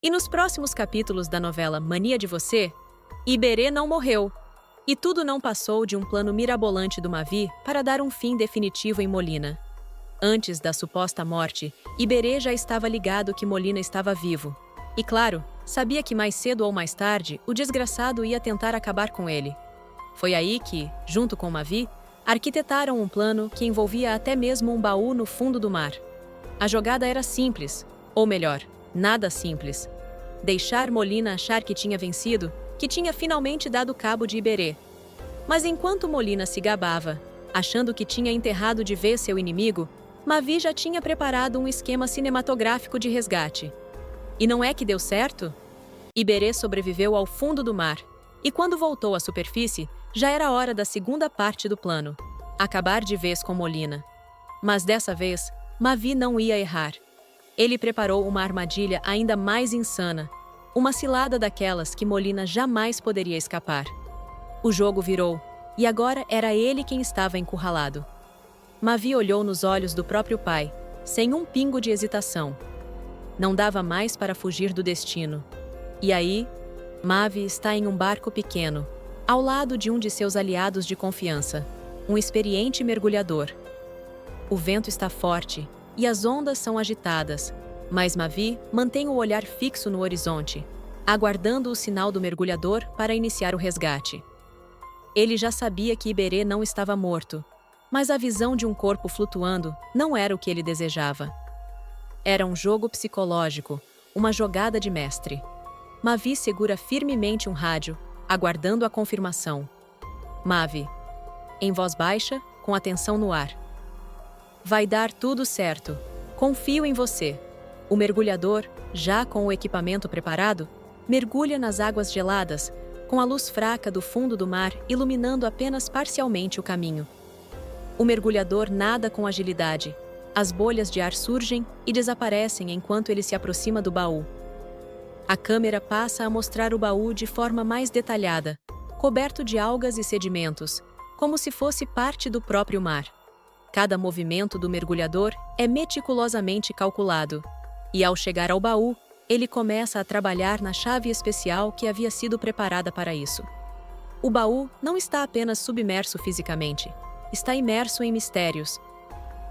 E nos próximos capítulos da novela Mania de Você, Iberê não morreu. E tudo não passou de um plano mirabolante do Mavi para dar um fim definitivo em Molina. Antes da suposta morte, Iberê já estava ligado que Molina estava vivo. E claro, sabia que mais cedo ou mais tarde o desgraçado ia tentar acabar com ele. Foi aí que, junto com Mavi, arquitetaram um plano que envolvia até mesmo um baú no fundo do mar. A jogada era simples, ou melhor, nada simples. Deixar Molina achar que tinha vencido, que tinha finalmente dado cabo de Iberê. Mas enquanto Molina se gabava, achando que tinha enterrado de vez seu inimigo, Mavi já tinha preparado um esquema cinematográfico de resgate. E não é que deu certo? Iberê sobreviveu ao fundo do mar, e quando voltou à superfície, já era hora da segunda parte do plano, acabar de vez com Molina. Mas dessa vez, Mavi não ia errar. Ele preparou uma armadilha ainda mais insana, uma cilada daquelas que Molina jamais poderia escapar. O jogo virou, e agora era ele quem estava encurralado. Mavi olhou nos olhos do próprio pai, sem um pingo de hesitação. Não dava mais para fugir do destino. E aí, Mavi está em um barco pequeno, ao lado de um de seus aliados de confiança, um experiente mergulhador. O vento está forte e as ondas são agitadas, mas Mavi mantém o olhar fixo no horizonte, aguardando o sinal do mergulhador para iniciar o resgate. Ele já sabia que Iberê não estava morto, mas a visão de um corpo flutuando não era o que ele desejava. Era um jogo psicológico, uma jogada de mestre. Mavi segura firmemente um rádio, aguardando a confirmação. Mavi, em voz baixa, com atenção no ar. Vai dar tudo certo. Confio em você. O mergulhador, já com o equipamento preparado, mergulha nas águas geladas, com a luz fraca do fundo do mar iluminando apenas parcialmente o caminho. O mergulhador nada com agilidade. As bolhas de ar surgem e desaparecem enquanto ele se aproxima do baú. A câmera passa a mostrar o baú de forma mais detalhada, coberto de algas e sedimentos, como se fosse parte do próprio mar. Cada movimento do mergulhador é meticulosamente calculado, e ao chegar ao baú, ele começa a trabalhar na chave especial que havia sido preparada para isso. O baú não está apenas submerso fisicamente, está imerso em mistérios,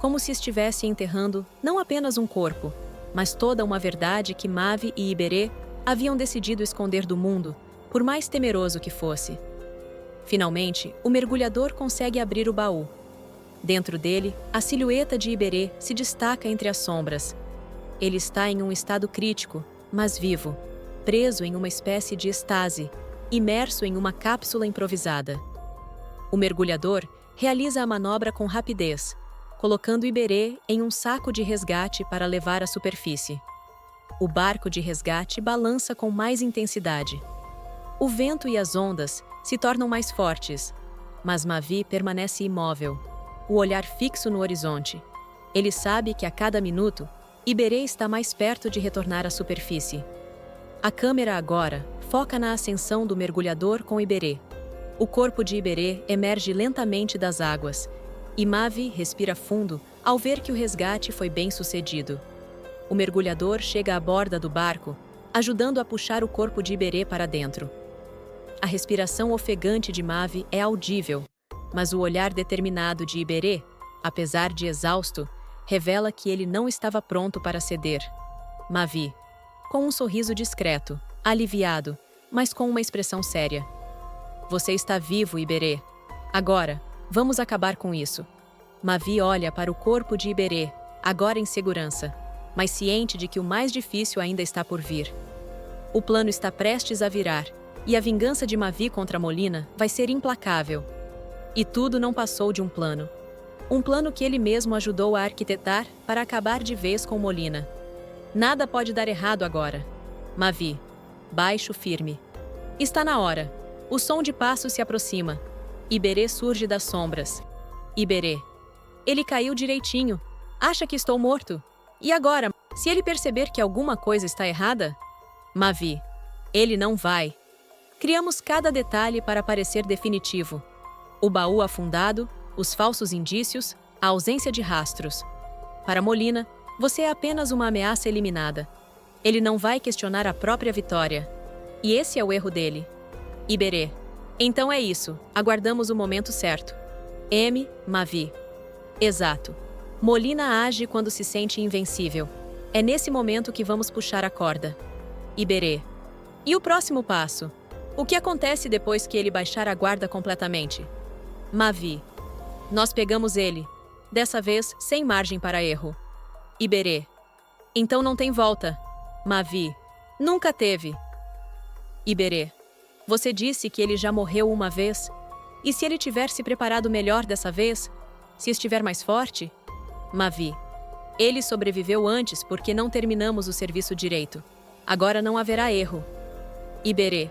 como se estivesse enterrando não apenas um corpo, mas toda uma verdade que Mavi e Iberê haviam decidido esconder do mundo, por mais temeroso que fosse. Finalmente, o mergulhador consegue abrir o baú. Dentro dele, a silhueta de Iberê se destaca entre as sombras. Ele está em um estado crítico, mas vivo, preso em uma espécie de estase, imerso em uma cápsula improvisada. O mergulhador realiza a manobra com rapidez, colocando Iberê em um saco de resgate para levar à superfície. O barco de resgate balança com mais intensidade. O vento e as ondas se tornam mais fortes, mas Mavi permanece imóvel, o olhar fixo no horizonte. Ele sabe que a cada minuto, Iberê está mais perto de retornar à superfície. A câmera agora foca na ascensão do mergulhador com Iberê. O corpo de Iberê emerge lentamente das águas, e Mavi respira fundo ao ver que o resgate foi bem sucedido. O mergulhador chega à borda do barco, ajudando a puxar o corpo de Iberê para dentro. A respiração ofegante de Mavi é audível, mas o olhar determinado de Iberê, apesar de exausto, revela que ele não estava pronto para ceder. Mavi, com um sorriso discreto, aliviado, mas com uma expressão séria. Você está vivo, Iberê. Agora, vamos acabar com isso. Mavi olha para o corpo de Iberê, agora em segurança, mas ciente de que o mais difícil ainda está por vir. O plano está prestes a virar, e a vingança de Mavi contra Molina vai ser implacável. E tudo não passou de um plano. Um plano que ele mesmo ajudou a arquitetar para acabar de vez com Molina. Nada pode dar errado agora. Mavi, baixo firme. Está na hora. O som de passos se aproxima. Iberê surge das sombras. Iberê. Ele caiu direitinho. Acha que estou morto? E agora, se ele perceber que alguma coisa está errada? Mavi. Ele não vai. Criamos cada detalhe para parecer definitivo. O baú afundado, os falsos indícios, a ausência de rastros. Para Molina, você é apenas uma ameaça eliminada. Ele não vai questionar a própria vitória. E esse é o erro dele. Iberê. Então é isso, aguardamos o momento certo. Mavi. Exato. Molina age quando se sente invencível. É nesse momento que vamos puxar a corda. Iberê. E o próximo passo? O que acontece depois que ele baixar a guarda completamente? Mavi. Nós pegamos ele. Dessa vez, sem margem para erro. Iberê. Então não tem volta. Mavi. Nunca teve. Iberê. Você disse que ele já morreu uma vez? E se ele tiver se preparado melhor dessa vez? Se estiver mais forte? Mavi. Ele sobreviveu antes porque não terminamos o serviço direito. Agora não haverá erro. Iberê.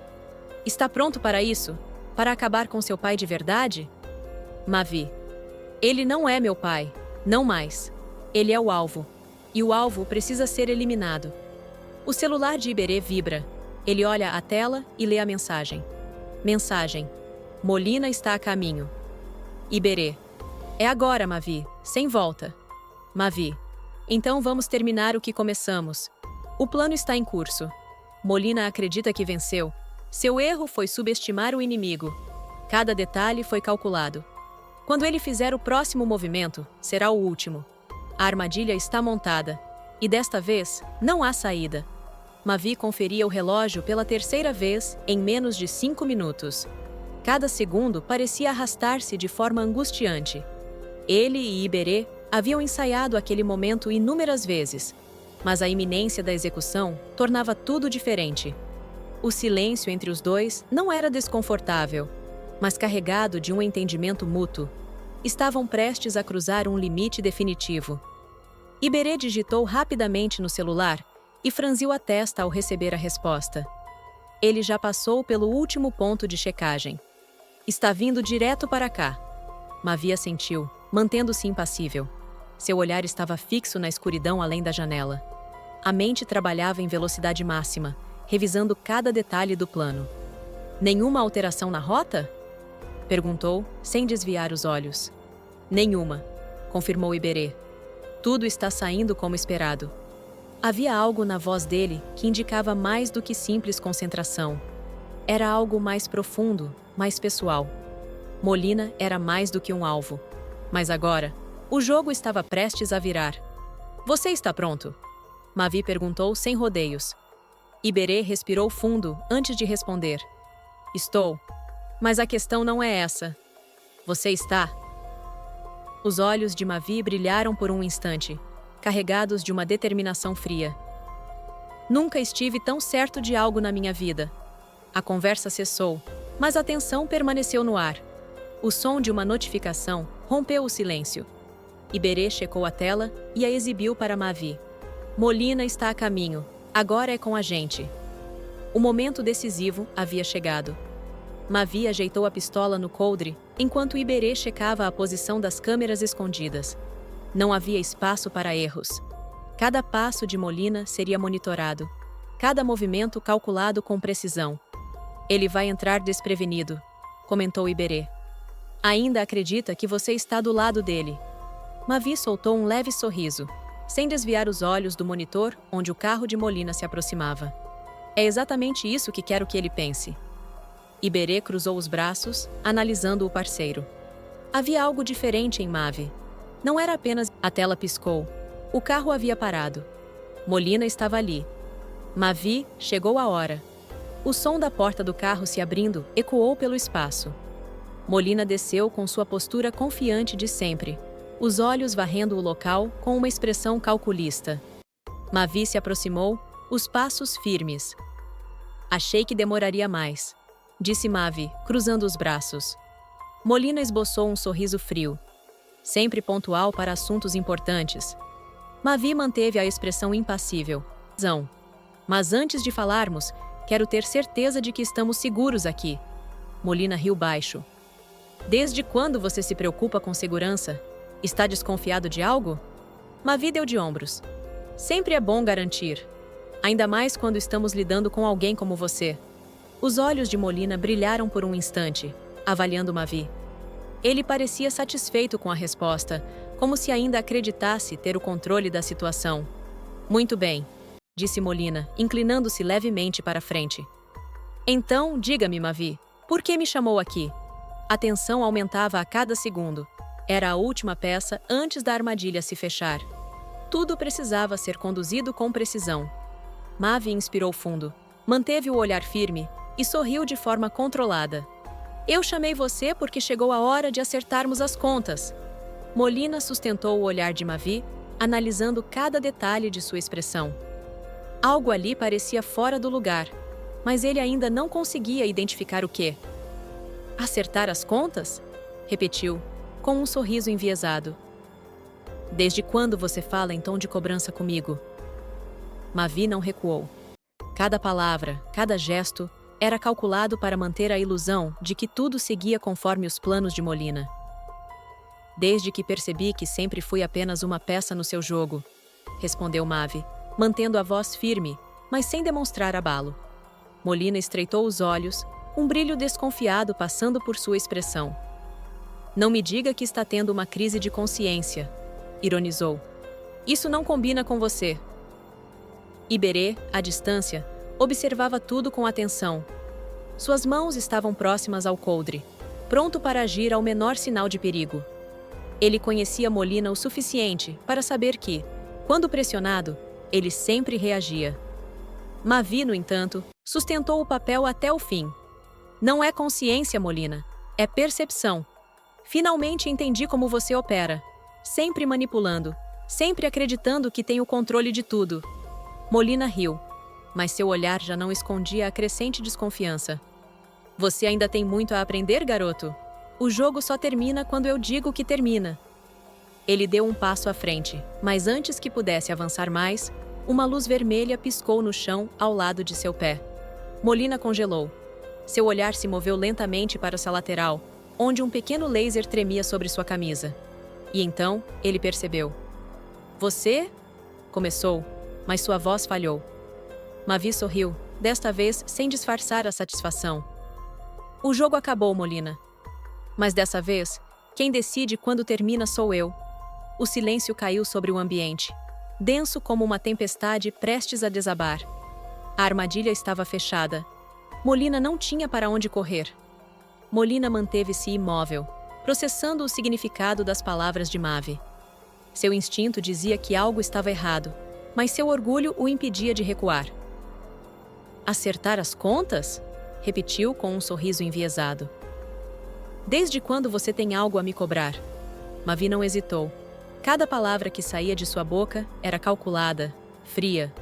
Está pronto para isso? Para acabar com seu pai de verdade? Mavi. Ele não é meu pai. Não mais. Ele é o alvo. E o alvo precisa ser eliminado. O celular de Iberê vibra. Ele olha a tela e lê a mensagem. Mensagem. Molina está a caminho. Iberê. É agora, Mavi. Sem volta. Mavi. Então vamos terminar o que começamos. O plano está em curso. Molina acredita que venceu. Seu erro foi subestimar o inimigo. Cada detalhe foi calculado. Quando ele fizer o próximo movimento, será o último. A armadilha está montada. E desta vez, não há saída. Mavi conferia o relógio pela terceira vez em menos de 5 minutos. Cada segundo parecia arrastar-se de forma angustiante. Ele e Iberê haviam ensaiado aquele momento inúmeras vezes, mas a iminência da execução tornava tudo diferente. O silêncio entre os dois não era desconfortável, mas carregado de um entendimento mútuo. Estavam prestes a cruzar um limite definitivo. Iberê digitou rapidamente no celular e franziu a testa ao receber a resposta. Ele já passou pelo último ponto de checagem. Está vindo direto para cá. Mavi assentiu, mantendo-se impassível. Seu olhar estava fixo na escuridão além da janela. A mente trabalhava em velocidade máxima, revisando cada detalhe do plano. Nenhuma alteração na rota? Perguntou, sem desviar os olhos. Nenhuma, confirmou Iberê. Tudo está saindo como esperado. Havia algo na voz dele que indicava mais do que simples concentração. Era algo mais profundo, mais pessoal. Molina era mais do que um alvo. Mas agora, o jogo estava prestes a virar. Você está pronto? Mavi perguntou sem rodeios. Iberê respirou fundo antes de responder. Estou. Mas a questão não é essa. Você está? Os olhos de Mavi brilharam por um instante, carregados de uma determinação fria. Nunca estive tão certo de algo na minha vida. A conversa cessou, mas a tensão permaneceu no ar. O som de uma notificação rompeu o silêncio. Iberê checou a tela e a exibiu para Mavi. Molina está a caminho. Agora é com a gente. O momento decisivo havia chegado. Mavi ajeitou a pistola no coldre, enquanto Iberê checava a posição das câmeras escondidas. Não havia espaço para erros. Cada passo de Molina seria monitorado. Cada movimento calculado com precisão. Ele vai entrar desprevenido, comentou Iberê. Ainda acredita que você está do lado dele. Mavi soltou um leve sorriso, sem desviar os olhos do monitor onde o carro de Molina se aproximava. É exatamente isso que quero que ele pense. Iberê cruzou os braços, analisando o parceiro. Havia algo diferente em Mavi. Não era apenas... A tela piscou. O carro havia parado. Molina estava ali. Mavi, chegou a hora. O som da porta do carro se abrindo ecoou pelo espaço. Molina desceu com sua postura confiante de sempre, os olhos varrendo o local com uma expressão calculista. Mavi se aproximou, os passos firmes. Achei que demoraria mais, disse Mavi, cruzando os braços. Molina esboçou um sorriso frio, sempre pontual para assuntos importantes. Mavi manteve a expressão impassível. Mas antes de falarmos, quero ter certeza de que estamos seguros aqui. Molina riu baixo. Desde quando você se preocupa com segurança? Está desconfiado de algo? Mavi deu de ombros. Sempre é bom garantir. Ainda mais quando estamos lidando com alguém como você. Os olhos de Molina brilharam por um instante, avaliando Mavi. Ele parecia satisfeito com a resposta, como se ainda acreditasse ter o controle da situação. Muito bem. disse Molina, inclinando-se levemente para a frente. Então, diga-me, Mavi, por que me chamou aqui? A tensão aumentava a cada segundo. Era a última peça antes da armadilha se fechar. Tudo precisava ser conduzido com precisão. Mavi inspirou fundo, manteve o olhar firme e sorriu de forma controlada. Eu chamei você porque chegou a hora de acertarmos as contas. Molina sustentou o olhar de Mavi, analisando cada detalhe de sua expressão. Algo ali parecia fora do lugar, mas ele ainda não conseguia identificar o quê. Acertar as contas? Repetiu, com um sorriso enviesado. Desde quando você fala em tom de cobrança comigo? Mavi não recuou. Cada palavra, cada gesto, era calculado para manter a ilusão de que tudo seguia conforme os planos de Molina. Desde que percebi que sempre fui apenas uma peça no seu jogo, respondeu Mavi, mantendo a voz firme, mas sem demonstrar abalo. Molina estreitou os olhos, um brilho desconfiado passando por sua expressão. Não me diga que está tendo uma crise de consciência, ironizou. Isso não combina com você. Iberê, à distância, observava tudo com atenção. Suas mãos estavam próximas ao coldre, pronto para agir ao menor sinal de perigo. Ele conhecia Molina o suficiente para saber que, quando pressionado, ele sempre reagia. Mavi, no entanto, sustentou o papel até o fim. Não é consciência, Molina, é percepção. Finalmente entendi como você opera. Sempre manipulando, sempre acreditando que tem o controle de tudo. Molina riu, mas seu olhar já não escondia a crescente desconfiança. Você ainda tem muito a aprender, garoto. O jogo só termina quando eu digo que termina. Ele deu um passo à frente, mas antes que pudesse avançar mais, uma luz vermelha piscou no chão ao lado de seu pé. Molina congelou. Seu olhar se moveu lentamente para sua lateral, onde um pequeno laser tremia sobre sua camisa. E então, ele percebeu. Você? Começou, mas sua voz falhou. Mavi sorriu, desta vez sem disfarçar a satisfação. O jogo acabou, Molina. Mas dessa vez, quem decide quando termina sou eu. O silêncio caiu sobre o ambiente, denso como uma tempestade prestes a desabar. A armadilha estava fechada. Molina não tinha para onde correr. Molina manteve-se imóvel, processando o significado das palavras de Mavi. Seu instinto dizia que algo estava errado, mas seu orgulho o impedia de recuar. Acertar as contas? Repetiu com um sorriso enviesado. Desde quando você tem algo a me cobrar? Mavi não hesitou. Cada palavra que saía de sua boca era calculada, fria,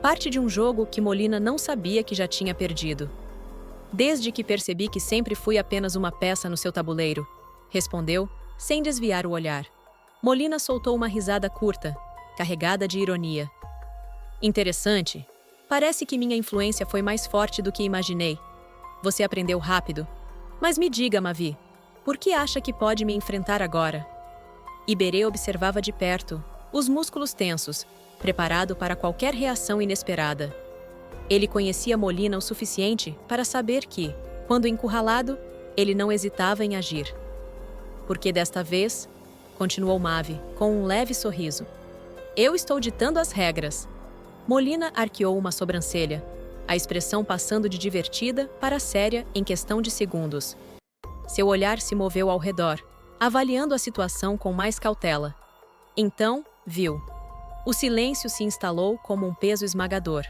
parte de um jogo que Molina não sabia que já tinha perdido. Desde que percebi que sempre fui apenas uma peça no seu tabuleiro, respondeu, sem desviar o olhar. Molina soltou uma risada curta, carregada de ironia. Interessante. Parece que minha influência foi mais forte do que imaginei. Você aprendeu rápido. Mas me diga, Mavi, por que acha que pode me enfrentar agora? Iberê observava de perto, os músculos tensos, preparado para qualquer reação inesperada. Ele conhecia Molina o suficiente para saber que, quando encurralado, ele não hesitava em agir. Porque desta vez, continuou Mavi, com um leve sorriso, eu estou ditando as regras. Molina arqueou uma sobrancelha, a expressão passando de divertida para séria em questão de segundos. Seu olhar se moveu ao redor, avaliando a situação com mais cautela. Então, viu. O silêncio se instalou como um peso esmagador.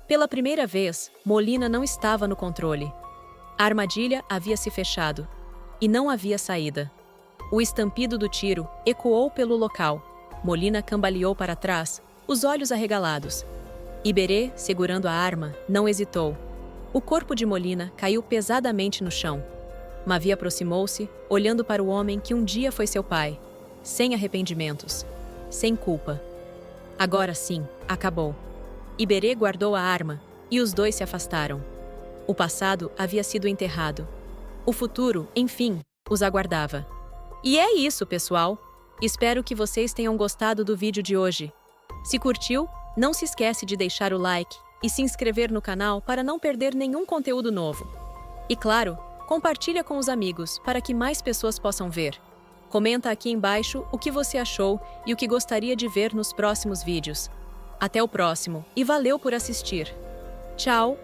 Pela primeira vez, Molina não estava no controle. A armadilha havia se fechado, e não havia saída. O estampido do tiro ecoou pelo local. Molina cambaleou para trás, os olhos arregalados. Iberê, segurando a arma, não hesitou. O corpo de Molina caiu pesadamente no chão. Mavi aproximou-se, olhando para o homem que um dia foi seu pai, sem arrependimentos, sem culpa. Agora sim, acabou. Iberê guardou a arma, e os dois se afastaram. O passado havia sido enterrado. O futuro, enfim, os aguardava. E é isso, pessoal! Espero que vocês tenham gostado do vídeo de hoje. Se curtiu, não se esquece de deixar o like e se inscrever no canal para não perder nenhum conteúdo novo. E claro, compartilha com os amigos para que mais pessoas possam ver. Comenta aqui embaixo o que você achou e o que gostaria de ver nos próximos vídeos. Até o próximo e valeu por assistir. Tchau!